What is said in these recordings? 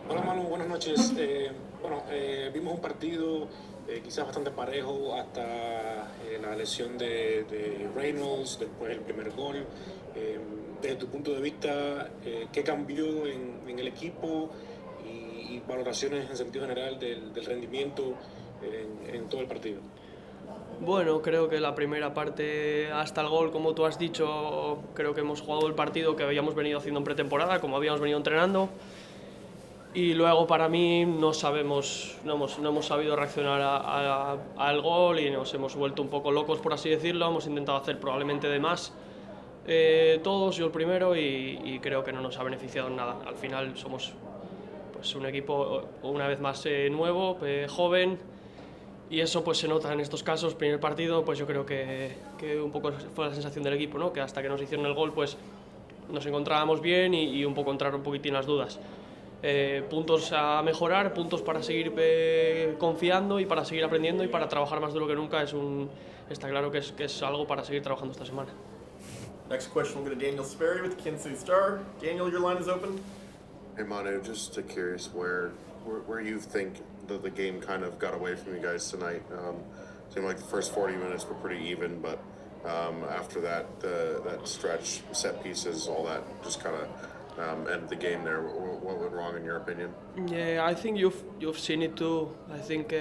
Hola Manu, buenas noches. Vimos un partido quizás bastante parejo hasta la lesión de Reynolds, después el primer gol. Desde tu punto de vista, ¿qué cambió en el equipo y valoraciones en sentido general del rendimiento en todo el partido? Bueno, creo que la primera parte hasta el gol, como tú has dicho, creo que hemos jugado el partido que habíamos venido haciendo en pretemporada, como habíamos venido entrenando. Y luego para mí no hemos sabido reaccionar al gol y nos hemos vuelto un poco locos, por así decirlo. Hemos intentado hacer probablemente de más, todos, yo el primero, y creo que no nos ha beneficiado en nada. Al final somos pues un equipo una vez más nuevo, joven, y eso pues se nota en estos casos. Primer partido, pues yo creo que un poco fue la sensación del equipo, ¿no? Que hasta que nos hicieron el gol pues nos encontrábamos bien y un poco entraron un poquitín las dudas. Puntos a mejorar, puntos para seguir confiando y para seguir aprendiendo y para trabajar más duro que nunca. Está claro que es algo para seguir trabajando esta semana. Next question will go to Daniel Sperry with the Kansas City Star. Daniel, your line is open. Hey Manu, just curious where you think the game kind of got away from you guys tonight. Seemed like the first 40 minutes were pretty even, but after that stretch, set pieces, all that just kind of ended the game there. What went wrong in your opinion? Yeah, I think you've seen it too. I think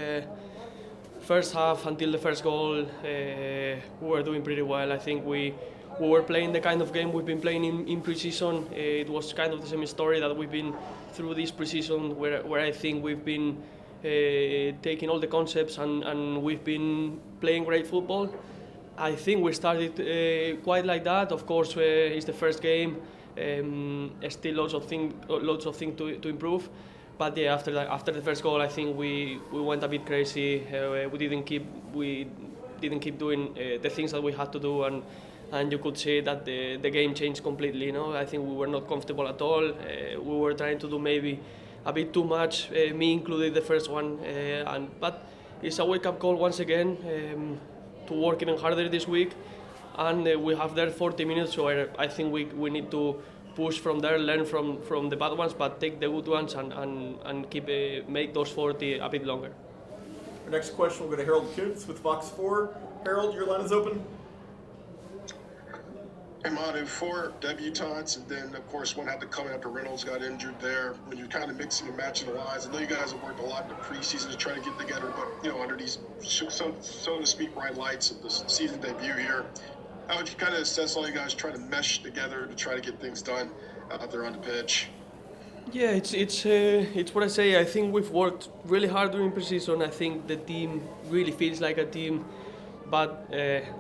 first half until the first goal, we were doing pretty well. I think we were playing the kind of game we've been playing in pre-season. It was kind of the same story that we've been through this pre-season, where I think we've been taking all the concepts and we've been playing great football. I think we started quite like that. Of course, it's the first game. Still lots of things to improve. But yeah, after the first goal, I think we went a bit crazy. We didn't keep doing the things that we had to do, and you could see that the game changed completely. You know, I think we were not comfortable at all. We were trying to do maybe a bit too much, me included the first one. But it's a wake-up call once again, to work even harder this week. And we have there 40 minutes, so I think we need to push from there, learn from the bad ones, but take the good ones and keep make those 40 a bit longer. Our next question will go to Harold Kuntz with Fox 4. Harold, your line is open. Hey Manu, 4 debutantes, and then of course one had to come in after Reynolds got injured there. When you're kind of mixing and matching the lines, I know you guys have worked a lot in the preseason to try to get together, but under these so to speak bright lights of the season debut here, how would you kind of assess all you guys trying to mesh together to try to get things done out there on the pitch? Yeah, it's what I say. I think we've worked really hard during preseason. I think the team really feels like a team, but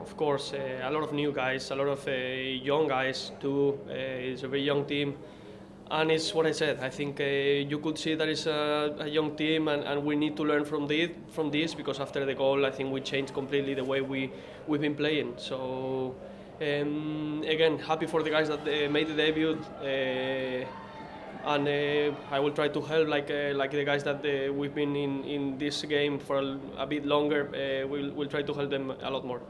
of course a lot of new guys, a lot of young guys too. It's a very young team, and it's what I said. I think you could see that it's a young team, and we need to learn from this because after the goal, I think we changed completely the way we've been playing. So again, happy for the guys that made the debut. And I will try to help like the guys that we've been in this game for a bit longer. We'll try to help them a lot more.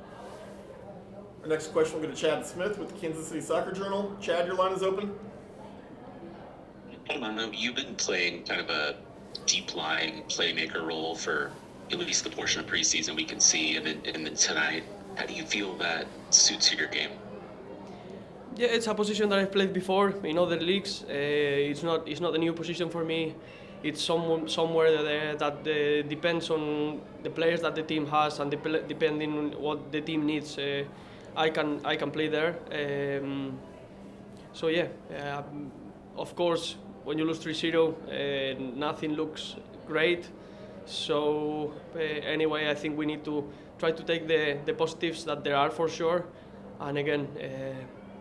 Our next question will go to Chad Smith with the Kansas City Soccer Journal. Chad, your line is open. Hey Manu, you've been playing kind of a deep line playmaker role for at least the portion of preseason we can see, and then tonight, how do you feel that suits your game? Yeah, it's a position that I've played before in other leagues. It's not a new position for me. It's somewhere that depends on the players that the team has, and depending on what the team needs, I can play there. So yeah, of course, when you lose 3-0, nothing looks great. So anyway, I think we need to try to take the positives that there are for sure, and again.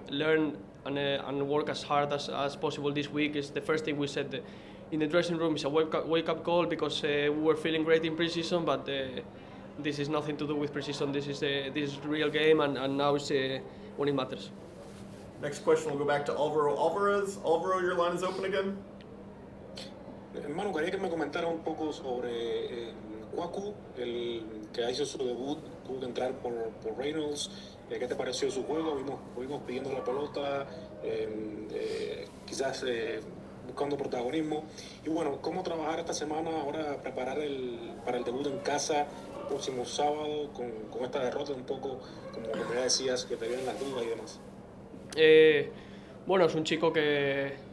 Learn and work as hard as possible this week is the first thing we said in the dressing room. Is a wake-up call because we were feeling great in preseason, but this is nothing to do with preseason. This is the real game, and now it's when it matters. Next question will go back to Alvaro Alvarez. Alvaro, your line is open again. Manu, quería que me comentara un poco sobre Kwaku, el que hizo su debut, tuvo que entrar por Reynolds. ¿Qué te pareció su juego? Vimos pidiendo la pelota, quizás buscando protagonismo. Y bueno, ¿cómo trabajar esta semana ahora, preparar para el debut en casa el próximo sábado con esta derrota un poco, como ya decías, que te vienen las dudas y demás? Bueno, es un chico que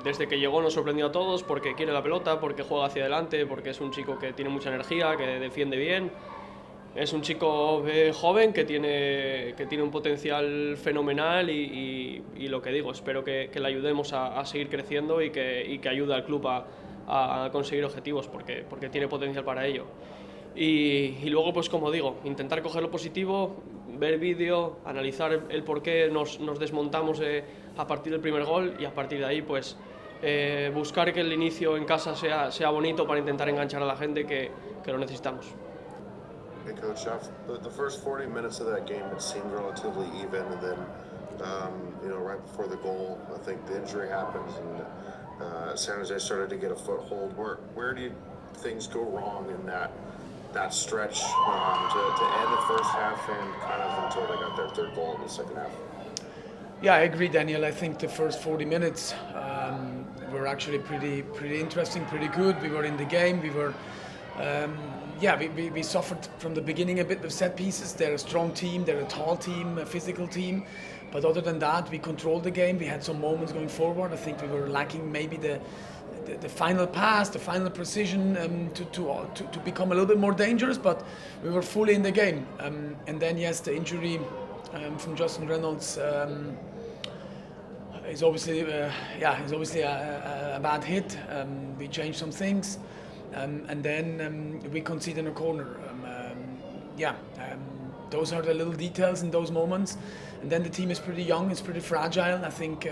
desde que llegó nos sorprendió a todos porque quiere la pelota, porque juega hacia adelante, porque es un chico que tiene mucha energía, que defiende bien. Es un chico joven que tiene un potencial fenomenal y lo que digo, espero que le ayudemos a seguir creciendo y que ayude al club a conseguir objetivos porque tiene potencial para ello. Y luego, pues como digo, intentar coger lo positivo, ver vídeo, analizar el por qué nos desmontamos a partir del primer gol y a partir de ahí pues buscar que el inicio en casa sea bonito para intentar enganchar a la gente que lo necesitamos. Hey, Coach, the first 40 minutes of that game, it seemed relatively even, and then, right before the goal, I think the injury happens, and San Jose started to get a foothold. Where did things go wrong in that stretch to end the first half and kind of until they got their third goal in the second half? Yeah, I agree, Daniel. I think the first 40 minutes were actually pretty interesting, pretty good. We were in the game. We were. We suffered from the beginning a bit with set pieces. They're a strong team, they're a tall team, a physical team. But other than that, we controlled the game. We had some moments going forward. I think we were lacking maybe the final pass, the final precision to become a little bit more dangerous. But we were fully in the game. And then yes, the injury from Justin Reynolds is obviously a bad hit. We changed some things. And then we conceded in a corner. Those are the little details in those moments. And then the team is pretty young, it's pretty fragile. I think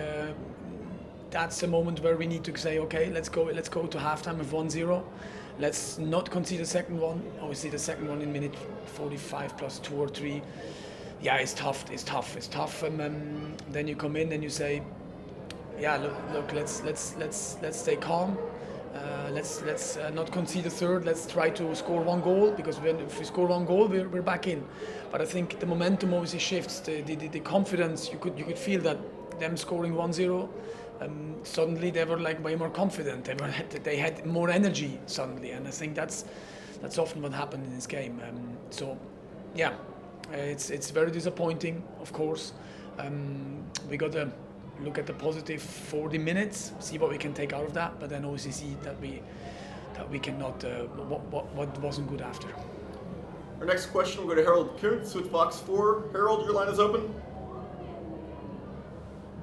that's the moment where we need to say, okay, let's go to halftime with 1-0. Let's not concede the second one. Obviously, the second one in minute 45 plus 2 or 3. Yeah, it's tough. Then you come in and you say, yeah, look, let's stay calm. Let's not concede a third. Let's try to score one goal, because if we score one goal, we're back in. But I think the momentum obviously shifts. The confidence, you could feel that them scoring 1-0. Suddenly they were like way more confident. They had more energy suddenly, and I think that's often what happened in this game. It's very disappointing, of course. We got to look at the positive 40 minutes, see what we can take out of that, but then obviously see that we cannot what wasn't good after. Our next question will go to Harold Kuntz with Fox 4. Harold, your line is open.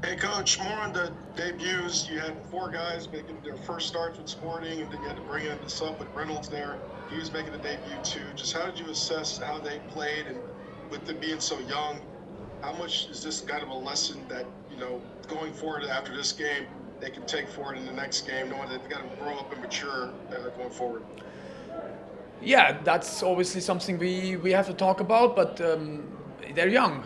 Hey, Coach, more on the debuts. You had 4 guys making their first starts with Sporting, and then you had to bring in the sub with Reynolds there. He was making a debut too. Just how did you assess how they played, and with them being so young, how much is this kind of a lesson that, going forward after this game, they can take forward in the next game, knowing that they've got to grow up and mature going forward? Yeah, that's obviously something we have to talk about, but they're young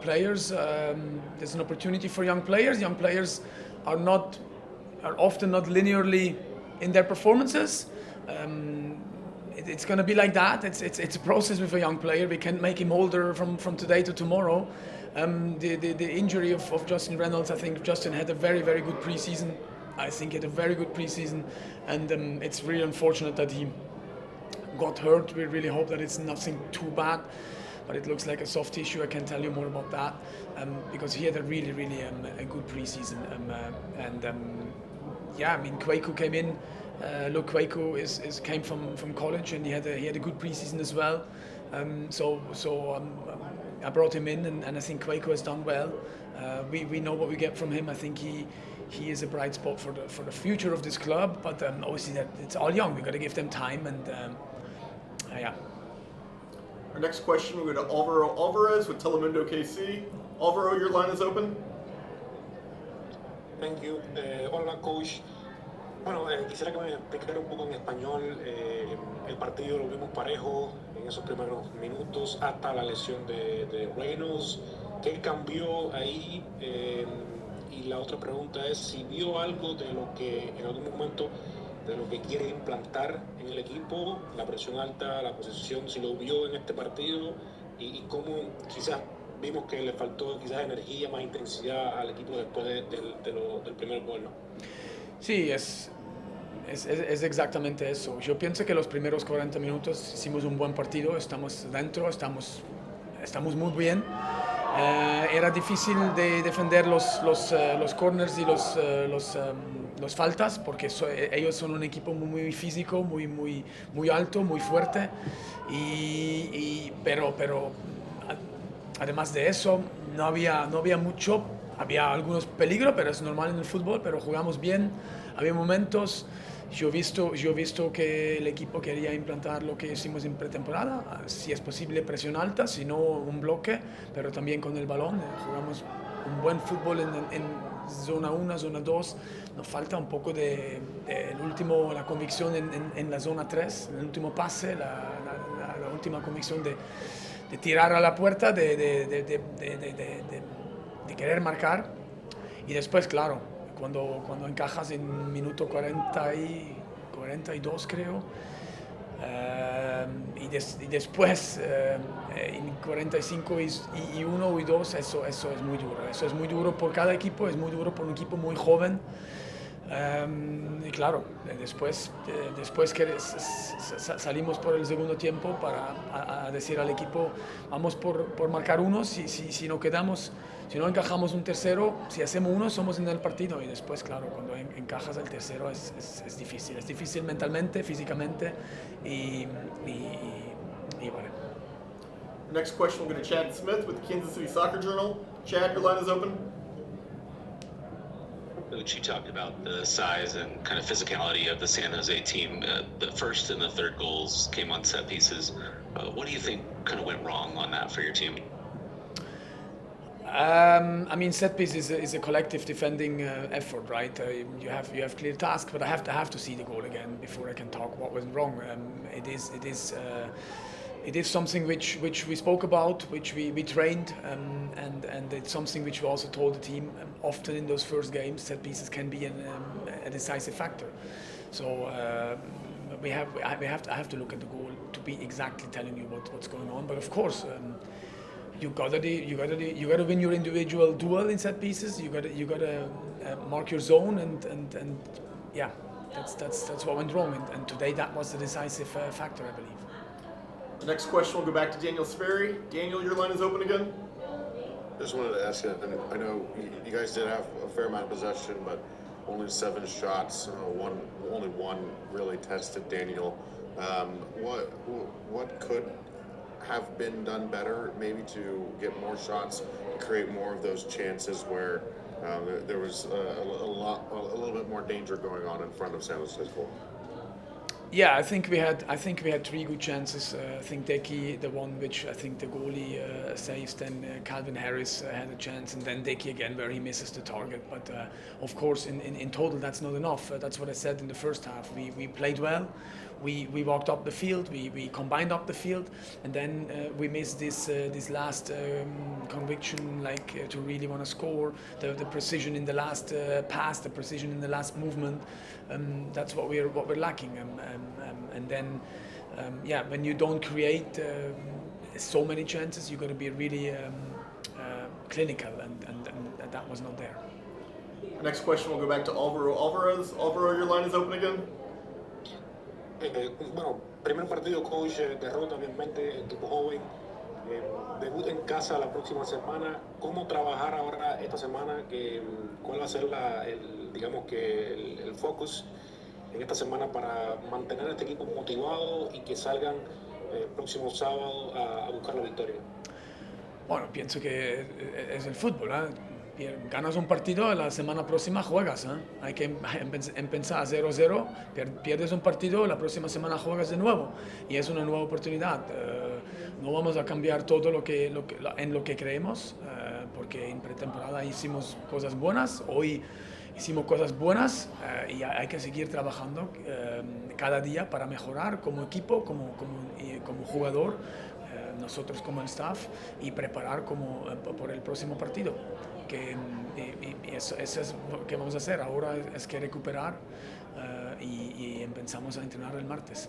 players. There's an opportunity for young players. Young players are often not linearly in their performances. It's going to be like that. It's a process with a young player. We can't make him older from today to tomorrow. The injury of Justin Reynolds, I think Justin had a very, very good preseason. And it's really unfortunate that he got hurt. We really hope that it's nothing too bad, but it looks like a soft tissue. I can tell you more about that because he had a really, really a good preseason. Kwaku came in. Kwaku came from college, and he had a good preseason as well. I brought him in, and I think Kwaku has done well. We know what we get from him. I think he is a bright spot for the future of this club. But obviously, that it's all young. We got to give them time, and Our next question will go to Alvaro Alvarez with Telemundo KC. Alvaro, your line is open. Thank you. Hola, Coach. Bueno, quisiera que me explicara un poco en español. El partido lo vimos parejo en esos primeros minutos hasta la lesión de Reynolds. ¿Qué cambió ahí? Y la otra pregunta es si vio algo de lo que en algún momento de lo que quiere implantar en el equipo, la presión alta, la posesión, si lo vio en este partido y cómo quizás vimos que le faltó quizás energía, más intensidad al equipo después del primer gol, ¿no? Sí, es exactamente eso. Yo pienso que los primeros 40 minutos hicimos un buen partido, estamos dentro, estamos muy bien. Era difícil de defender los corners y los faltas porque ellos son un equipo muy físico, muy alto, muy fuerte. Pero además de eso no había mucho. Había algunos peligros, pero es normal en el fútbol, pero jugamos bien. Había momentos. Yo he visto que el equipo quería implantar lo que hicimos en pretemporada, si es posible presión alta, si no un bloque, pero también con el balón. Jugamos un buen fútbol en zona 1, zona 2. Nos falta un poco la convicción en la zona 3, el último pase, la última convicción de tirar a la puerta, de querer marcar. Y después, claro, cuando encajas en minuto 42 creo, y después en 45 y 1 y 2, eso es muy duro. Eso es muy duro por cada equipo, es muy duro por un equipo muy joven. Y claro, después que salimos por el segundo tiempo para decir al equipo, vamos por marcar uno, si no quedamos, si no encajamos un tercero, si hacemos uno, somos en el partido. Y después, claro, cuando encajas el tercero es difícil mentalmente, físicamente y bueno. Next question will go to Chad Smith with the Kansas City Soccer Journal. Chad, your line is open. Coach, you talked about the size and kind of physicality of the San Jose team. The first and the third goals came on set pieces. What do you think kind of went wrong on that for your team? I mean, set piece is a collective defending effort, right? You have clear tasks, but I have to see the goal again before I can talk what went wrong. It is something which we spoke about, which we trained, and it's something which we also told the team. Often in those first games, set pieces can be a decisive factor. So I have to look at the goal to be exactly telling you what's going on. But of course, you gotta win your individual duel in set pieces. You gotta mark your zone, and yeah, that's what went wrong. And today that was the decisive factor, I believe. The next question will go back to Daniel Sperry. Daniel, your line is open again. Just wanted to ask you, and I know you guys did have a fair amount of possession, but only 7 shots, only one really tested Daniel. What could have been done better, maybe to get more shots, to create more of those chances where there was a little bit more danger going on in front of San Jose's goal? Yeah, I think we had 3 good chances. I think Deki, the one which I think the goalie saves, then Calvin Harris had a chance, and then Deki again where he misses the target. But of course, in total, that's not enough. That's what I said in the first half. We played well. We walked up the field. We combined up the field, and then we missed this last conviction, to really want to score. The precision in the last pass, the precision in the last movement. That's what we're lacking. And then, when you don't create so many chances, you got to be really clinical, and that was not there. The next question will go back to Alvaro Alvarez. Alvaro, your line is open again. Bueno, primer partido, coach, derrota, obviamente, equipo joven, debut en casa la próxima semana. ¿Cómo trabajar ahora esta semana? ¿Cuál va a ser el focus en esta semana para mantener a este equipo motivado y que salgan el próximo sábado a buscar la victoria? Bueno, pienso que es el fútbol, ¿eh? Ganas un partido, la semana próxima juegas, ¿eh? Hay que empezar 0-0, pierdes un partido, la próxima semana juegas de nuevo y es una nueva oportunidad. No vamos a cambiar todo en lo que creemos, porque en pretemporada hicimos cosas buenas, hoy hicimos cosas buenas y hay que seguir trabajando cada día para mejorar como equipo, como jugador, nosotros como el staff, y preparar por el próximo partido. Y eso es lo que vamos a hacer ahora, es que recuperar y empezamos a entrenar el martes.